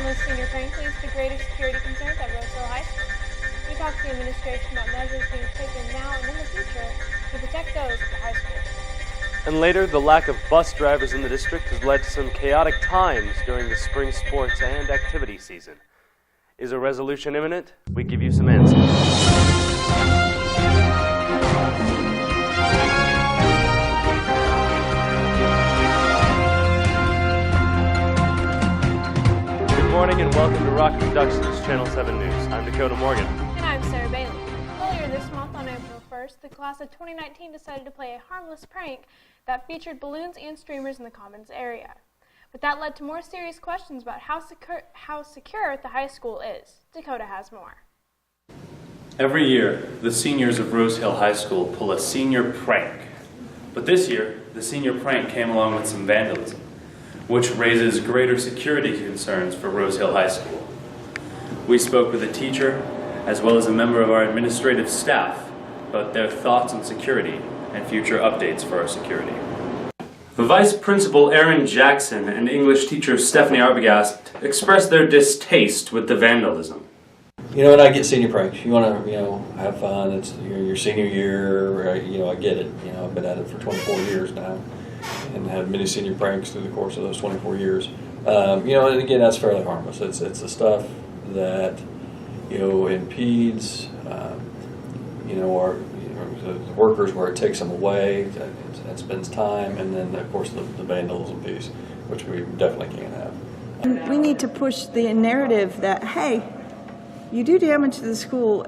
harmless senior prank leads to greater security concerns at Rose Hill High School. We talked to the administration about measures being taken now and in the future to protect those at the high school. And later, the lack of bus drivers in the district has led to some chaotic times during the spring sports and activity season. Is a resolution imminent? We give you some answers. Good morning and welcome to Rock Productions Channel 7 News. I'm Dakota Morgan. And I'm Sarah Bailey. Earlier this month on April 1st, the class of 2019 decided to play a harmless prank that featured balloons and streamers in the Commons area. But that led to more serious questions about how secure the high school is. Dakota has more. Every year, the seniors of Rose Hill High School pull a senior prank. But this year, the senior prank came along with some vandalism, which raises greater security concerns for Rose Hill High School. We spoke with a teacher, as well as a member of our administrative staff, about their thoughts on security and future updates for our security. The Vice Principal Aaron Jackson and English teacher Stephanie Arbogast expressed their distaste with the vandalism. And I get senior pranks. You want to, have fun. It's your senior year. I get it. I've been at it for 24 years now, and had many senior pranks through the course of those 24 years. And again, that's fairly harmless. It's the stuff that impedes, our the workers where it takes them away, it spends time, and then of course the vandalism piece, which we definitely can't have. We need to push the narrative that, hey, you do damage to the school,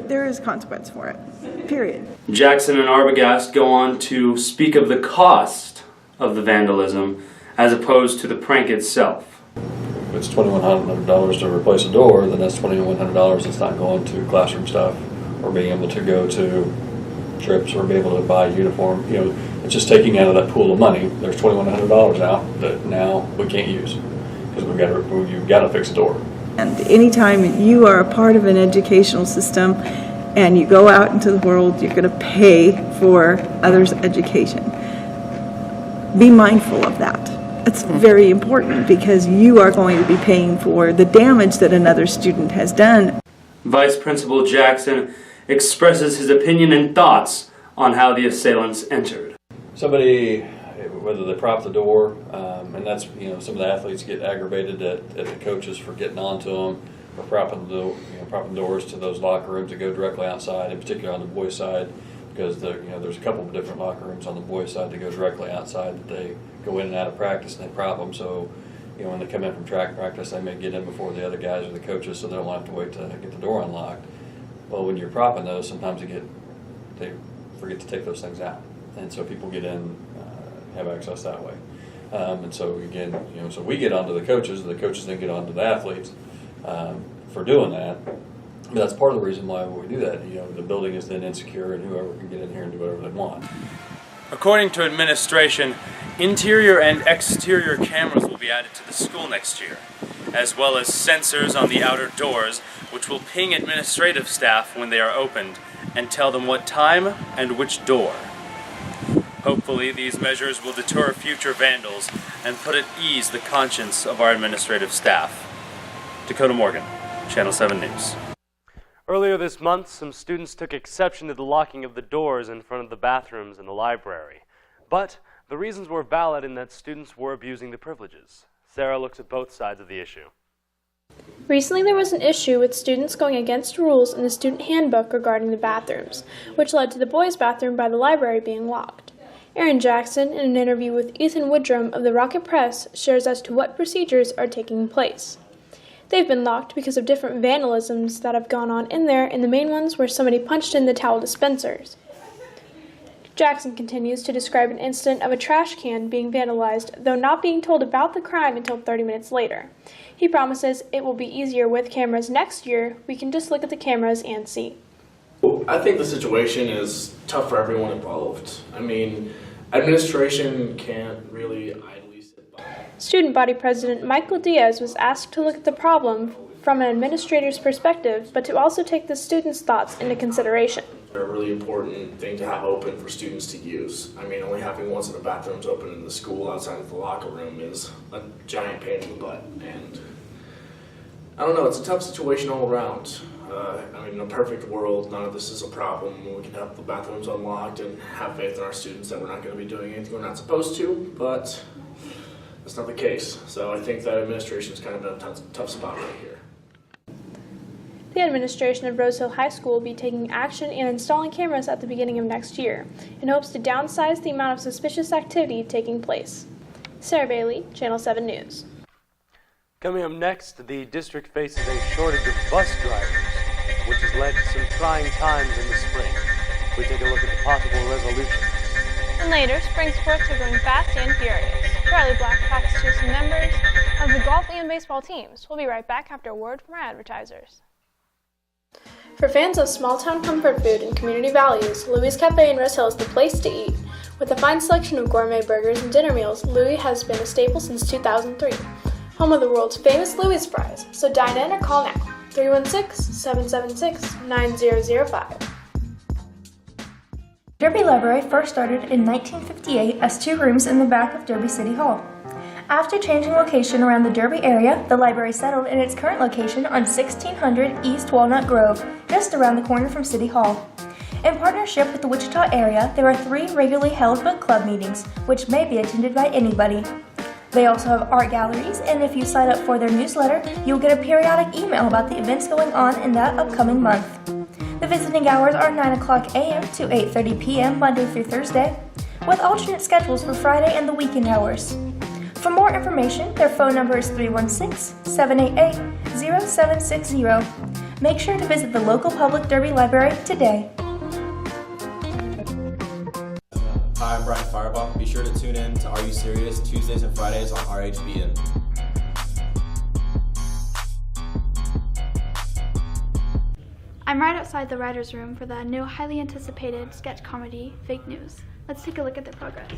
there is consequence for it, period. Jackson and Arbogast go on to speak of the cost of the vandalism as opposed to the prank itself. If it's $2,100 to replace a door, then that's $2,100 that's not going to classroom stuff or being able to go to trips or be able to buy a uniform. It's just taking out of that pool of money. There's $2,100 out that now we can't use because you've got to fix a door. And anytime you are a part of an educational system and you go out into the world, you're going to pay for others' education. Be mindful of that. It's very important because you are going to be paying for the damage that another student has done. Vice Principal Jackson expresses his opinion and thoughts on how the assailants entered. Somebody, whether they prop the door, and that's, some of the athletes get aggravated at the coaches for getting onto them, or propping doors to those locker rooms that go directly outside, in particular on the boys' side, because there's a couple of different locker rooms on the boys' side that go directly outside that they go in and out of practice and they prop them. So, when they come in from track practice, they may get in before the other guys or the coaches, so they don't have to wait to get the door unlocked. Well, when you're propping those, sometimes they forget to take those things out, and so people get in, have access that way. And so again, so we get onto the coaches then get onto the athletes for doing that. But that's part of the reason why we do that. The building is then insecure, and whoever can get in here and do whatever they want. According to administration, interior and exterior cameras will be added to the school next year, as well as sensors on the outer doors, which will ping administrative staff when they are opened and tell them what time and which door. Hopefully, these measures will deter future vandals and put at ease the conscience of our administrative staff. Dakota Morgan, Channel 7 News. Earlier this month, some students took exception to the locking of the doors in front of the bathrooms in the library. But the reasons were valid in that students were abusing the privileges. Sarah looks at both sides of the issue. Recently there was an issue with students going against rules in the student handbook regarding the bathrooms, which led to the boys' bathroom by the library being locked. Aaron Jackson, in an interview with Ethan Woodrum of the Rocket Press, shares as to what procedures are taking place. They've been locked because of different vandalisms that have gone on in there, and the main ones were somebody punched in the towel dispensers. Jackson continues to describe an incident of a trash can being vandalized, though not being told about the crime until 30 minutes later. He promises it will be easier with cameras next year. We can just look at the cameras and see. I think the situation is tough for everyone involved. Administration can't really idly sit by. Student body president Michael Diaz was asked to look at the problem from an administrator's perspective, but to also take the students' thoughts into consideration. They're a really important thing to have open for students to use. Only having one set of bathrooms open in the school outside of the locker room is a giant pain in the butt. And I don't know, it's a tough situation all around. In a perfect world, none of this is a problem. We can have the bathrooms unlocked and have faith in our students that we're not going to be doing anything we're not supposed to, but that's not the case. So I think that administration is kind of in a tough spot right here. The administration of Rose Hill High School will be taking action and installing cameras at the beginning of next year in hopes to downsize the amount of suspicious activity taking place. Sarah Bailey, Channel 7 News. Coming up next, the district faces a shortage of bus drivers, which has led to some trying times in the spring. We take a look at the possible resolutions. And later, spring sports are going fast and furious. Charlie Black talks to some members of the golf and baseball teams. We'll be right back after a word from our advertisers. For fans of small-town comfort food and community values, Louis Cafe in Rose Hill is the place to eat. With a fine selection of gourmet burgers and dinner meals, Louis has been a staple since 2003. Home of the world's famous Louis fries, so dine in or call now, 316-776-9005. Derby Library first started in 1958 as 2 rooms in the back of Derby City Hall. After changing location around the Derby area, the library settled in its current location on 1600 East Walnut Grove, just around the corner from City Hall. In partnership with the Wichita area, there are 3 regularly held book club meetings, which may be attended by anybody. They also have art galleries, and if you sign up for their newsletter, you'll get a periodic email about the events going on in that upcoming month. The visiting hours are 9 o'clock a.m. to 8:30 p.m. Monday through Thursday, with alternate schedules for Friday and the weekend hours. For more information, their phone number is 316-788-0760. Make sure to visit the local public Derby Library today. Hi, I'm Brian Fireball. Be sure to tune in to Are You Serious? Tuesdays and Fridays on RHBN. I'm right outside the writer's room for the new highly anticipated sketch comedy, Fake News. Let's take a look at their progress. We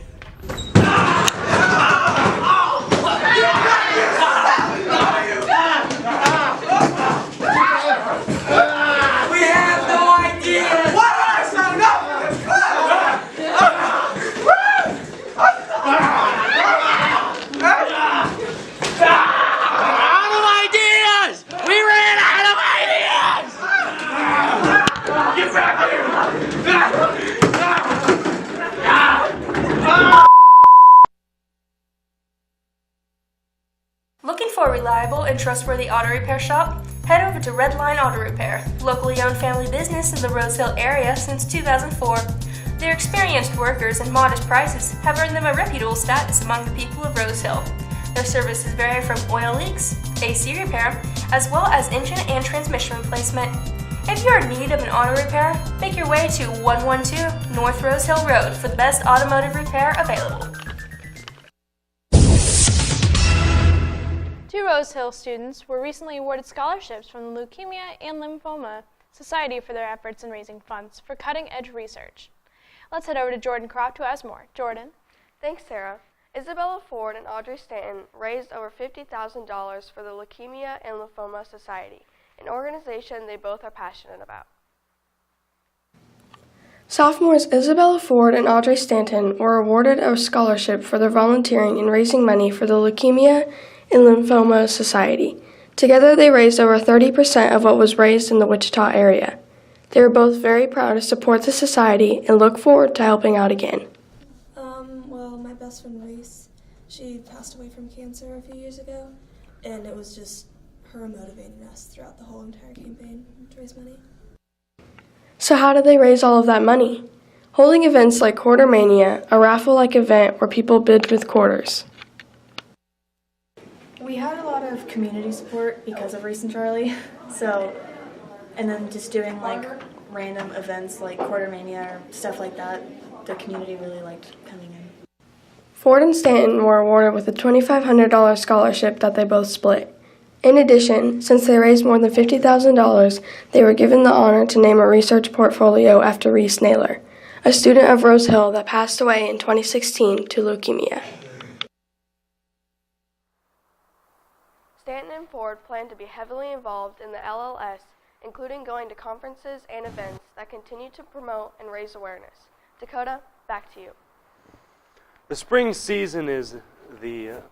have no idea! Why would I sign up for this club? Out of ideas! We ran out of ideas! Get back here! Looking for a reliable and trustworthy auto repair shop? Head over to Redline Auto Repair, locally owned family business in the Rose Hill area since 2004. Their experienced workers and modest prices have earned them a reputable status among the people of Rose Hill. Their services vary from oil leaks, AC repair, as well as engine and transmission replacement. If you're in need of an auto repair, make your way to 112 North Rose Hill Road for the best automotive repair available. 2 Rose Hill students were recently awarded scholarships from the Leukemia and Lymphoma Society for their efforts in raising funds for cutting-edge research. Let's head over to Jordan Croft, who has more. Jordan. Thanks, Sarah. Isabella Ford and Audrey Stanton raised over $50,000 for the Leukemia and Lymphoma Society, an organization they both are passionate about. Sophomores Isabella Ford and Audrey Stanton were awarded a scholarship for their volunteering in raising money for the Leukemia and Lymphoma Society. Together, they raised over 30% of what was raised in the Wichita area. They were both very proud to support the society and look forward to helping out again. Well, my best friend Reese, she passed away from cancer a few years ago, and it was just her motivating us throughout the whole entire campaign to raise money. So how did they raise all of that money? Holding events like Quartermania, a raffle-like event where people bid with quarters. We had a lot of community support because of Reese and Charlie, and then just doing like random events like Quartermania or stuff like that, the community really liked coming in. Ford and Stanton were awarded with a $2,500 scholarship that they both split. In addition, since they raised more than $50,000, they were given the honor to name a research portfolio after Reese Naylor, a student of Rose Hill that passed away in 2016 to leukemia. Stanton and Ford plan to be heavily involved in the LLS, including going to conferences and events that continue to promote and raise awareness. Dakota, back to you. The spring season is the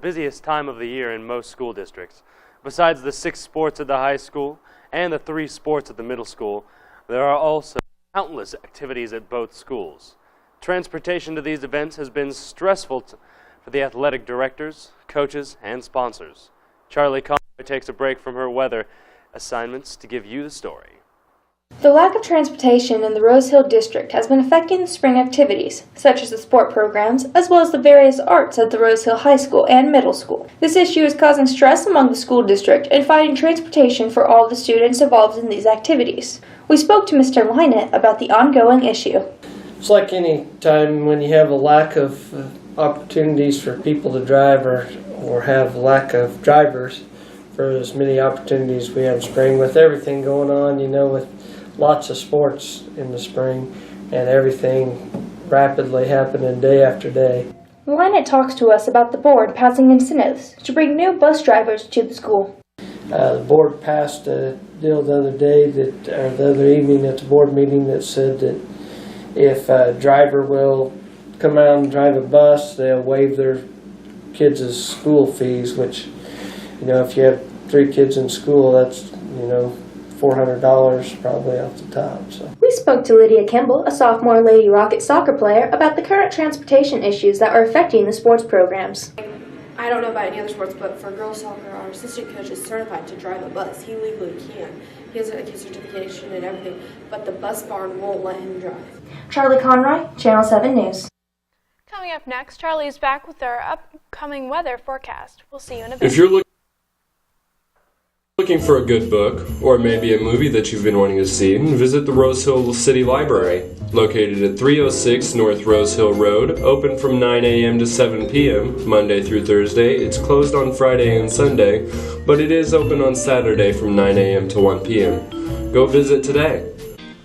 busiest time of the year in most school districts. Besides the 6 sports at the high school and the 3 sports at the middle school, there are also countless activities at both schools. Transportation to these events has been stressful for the athletic directors, coaches, and sponsors. Charlie Conroy takes a break from her weather assignments to give you the story. The lack of transportation in the Rose Hill district has been affecting the spring activities, such as the sport programs, as well as the various arts at the Rose Hill High School and Middle School. This issue is causing stress among the school district and finding transportation for all the students involved in these activities. We spoke to Mr. Lynett about the ongoing issue. It's like any time when you have a lack of opportunities for people to drive or have lack of drivers for as many opportunities we have in spring with everything going on, with lots of sports in the spring and everything rapidly happening day after day. Lynett talks to us about the board passing incentives to bring new bus drivers to the school. The board passed a deal the other evening at the board meeting that said that if a driver will come out and drive a bus, they'll waive their kids' school fees, which, if you have 3 kids in school, that's, $400 probably off the top. So. We spoke to Lydia Kimball, a sophomore Lady Rocket soccer player, about the current transportation issues that are affecting the sports programs. I don't know about any other sports, but for girls soccer, our assistant coach is certified to drive a bus. He legally can. He has a certification and everything, but the bus barn won't let him drive. Charlie Conroy, Channel 7 News. Coming up next, Charlie is back with our upcoming weather forecast. We'll see you in a bit. If you're looking for a good book, or maybe a movie that you've been wanting to see, visit the Rose Hill City Library. Located at 306 North Rose Hill Road, open from 9 a.m. to 7 p.m., Monday through Thursday. It's closed on Friday and Sunday, but it is open on Saturday from 9 a.m. to 1 p.m. Go visit today.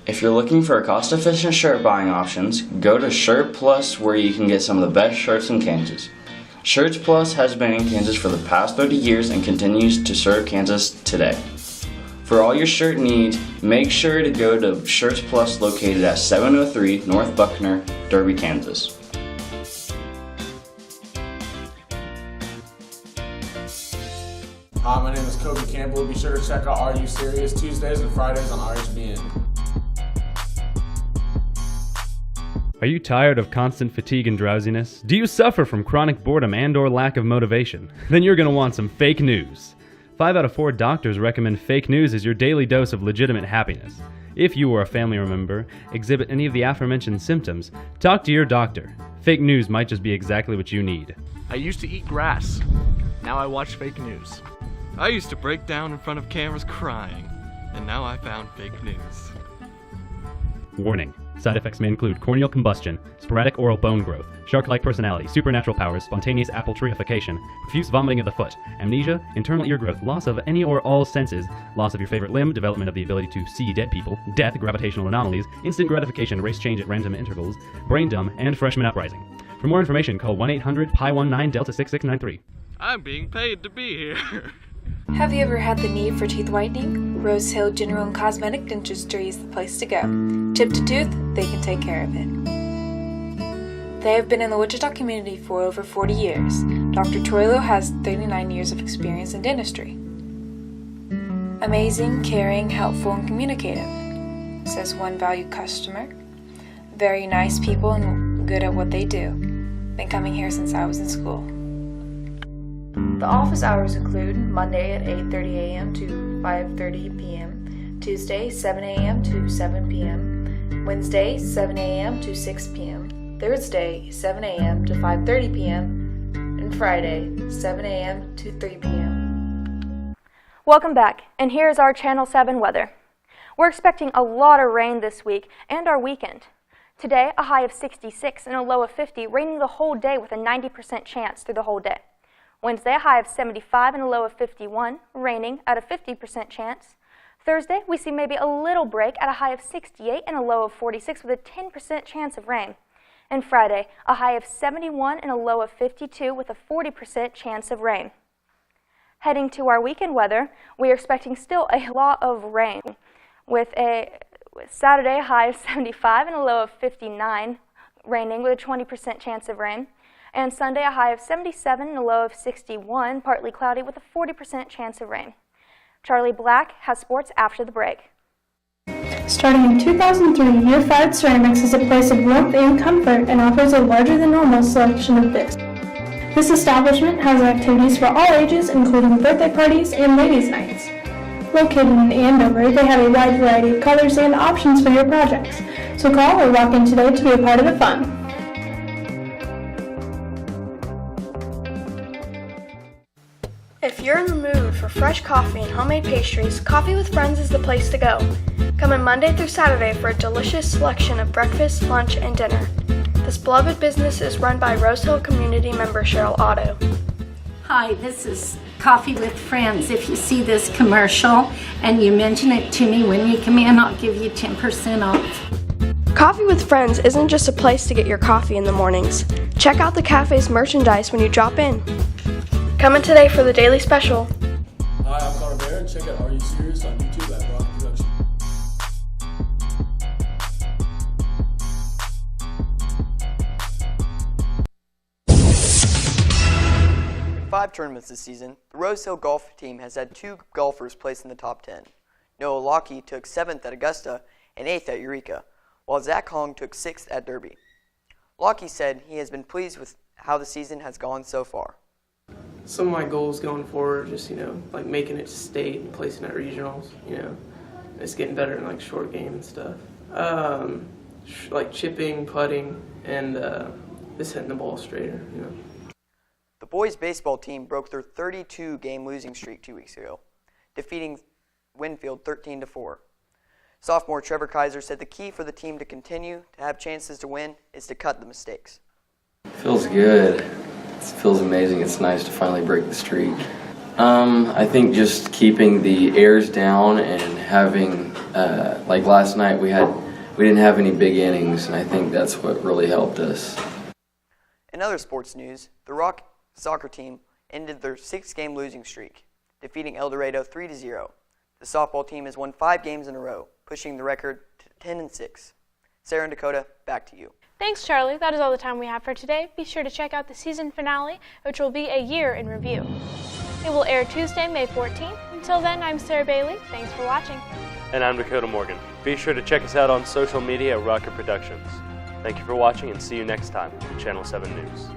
If you're looking for cost-efficient shirt buying options, go to Shirt Plus, where you can get some of the best shirts in Kansas. Shirts Plus has been in Kansas for the past 30 years and continues to serve Kansas today. For all your shirt needs, make sure to go to Shirts Plus, located at 703 North Buckner, Derby, Kansas. Hi, my name is Kobe Campbell. Be sure to check out Are You Serious Tuesdays and Fridays on RHBN. Are you tired of constant fatigue and drowsiness? Do you suffer from chronic boredom and/or lack of motivation? Then you're going to want some fake news. 5 out of 4 doctors recommend fake news as your daily dose of legitimate happiness. If you or a family member exhibit any of the aforementioned symptoms, talk to your doctor. Fake news might just be exactly what you need. I used to eat grass. Now I watch fake news. I used to break down in front of cameras crying. And now I found fake news. Warning. Side effects may include corneal combustion, sporadic oral bone growth, shark-like personality, supernatural powers, spontaneous apple-triification, profuse vomiting of the foot, amnesia, internal ear growth, loss of any or all senses, loss of your favorite limb, development of the ability to see dead people, death, gravitational anomalies, instant gratification, race change at random intervals, brain dumb, and freshman uprising. For more information, call 1-800-PI19-Delta-6693. I'm being paid to be here. Have you ever had the need for teeth whitening? Rose Hill General and Cosmetic Dentistry is the place to go. Tip to tooth, they can take care of it. They have been in the Wichita community for over 40 years. Dr. Troilo has 39 years of experience in dentistry. Amazing, caring, helpful, and communicative, says one valued customer. Very nice people and good at what they do. Been coming here since I was in school. The office hours include Monday at 8:30 a.m. to 5:30 p.m., Tuesday 7 a.m. to 7 p.m., Wednesday 7 a.m. to 6 p.m., Thursday 7 a.m. to 5:30 p.m., and Friday 7 a.m. to 3 p.m. Welcome back, and here's our Channel 7 weather. We're expecting a lot of rain this week and our weekend. Today, a high of 66 and a low of 50, raining the whole day with a 90% chance through the whole day. Wednesday, a high of 75 and a low of 51, raining at a 50% chance. Thursday, we see maybe a little break at a high of 68 and a low of 46 with a 10% chance of rain. And Friday, a high of 71 and a low of 52 with a 40% chance of rain. Heading to our weekend weather, we are expecting still a lot of rain with Saturday, a high of 75 and a low of 59, raining with a 20% chance of rain. And Sunday, a high of 77 and a low of 61, partly cloudy with a 40% chance of rain. Charlie Black has sports after the break. Starting in 2003, Year 5 Ceramics is a place of warmth and comfort and offers a larger than normal selection of gifts. This establishment has activities for all ages, including birthday parties and ladies' nights. Located in Andover, they have a wide variety of colors and options for your projects. So call or walk in today to be a part of the fun. If you're in the mood for fresh coffee and homemade pastries, Coffee with Friends is the place to go. Come in Monday through Saturday for a delicious selection of breakfast, lunch, and dinner. This beloved business is run by Rose Hill community member Cheryl Otto. Hi, this is Coffee with Friends. If you see this commercial and you mention it to me when you come in, I'll give you 10% off. Coffee with Friends isn't just a place to get your coffee in the mornings. Check out the cafe's merchandise when you drop in. Come in today for the daily special. Hi, I'm Connor Barron. Check out Are You Serious on YouTube at Rock Production. In 5 tournaments this season, the Rose Hill golf team has had 2 golfers place in the top 10. Noah Lockie took 7th at Augusta and 8th at Eureka, while Zach Hong took 6th at Derby. Lockie said he has been pleased with how the season has gone so far. Some of my goals going forward, just, like making it to state and placing at regionals, it's getting better in like short game and stuff. Like chipping, putting, and just hitting the ball straighter, The boys baseball team broke their 32-game losing streak 2 weeks ago, defeating Winfield 13-4. Sophomore Trevor Kaiser said the key for the team to continue to have chances to win is to cut the mistakes. Feels good. It feels amazing. It's nice to finally break the streak. I think just keeping the airs down and having, like last night, we didn't have any big innings, and I think that's what really helped us. In other sports news, the Rock soccer team ended their 6-game losing streak, defeating El Dorado 3-0. The softball team has won 5 games in a row, pushing the record to 10-6. Sarah and Dakota, back to you. Thanks, Charlie. That is all the time we have for today. Be sure to check out the season finale, which will be a year in review. It will air Tuesday, May 14th. Until then, I'm Sarah Bailey. Thanks for watching. And I'm Dakota Morgan. Be sure to check us out on social media at Rocket Productions. Thank you for watching and see you next time on Channel 7 News.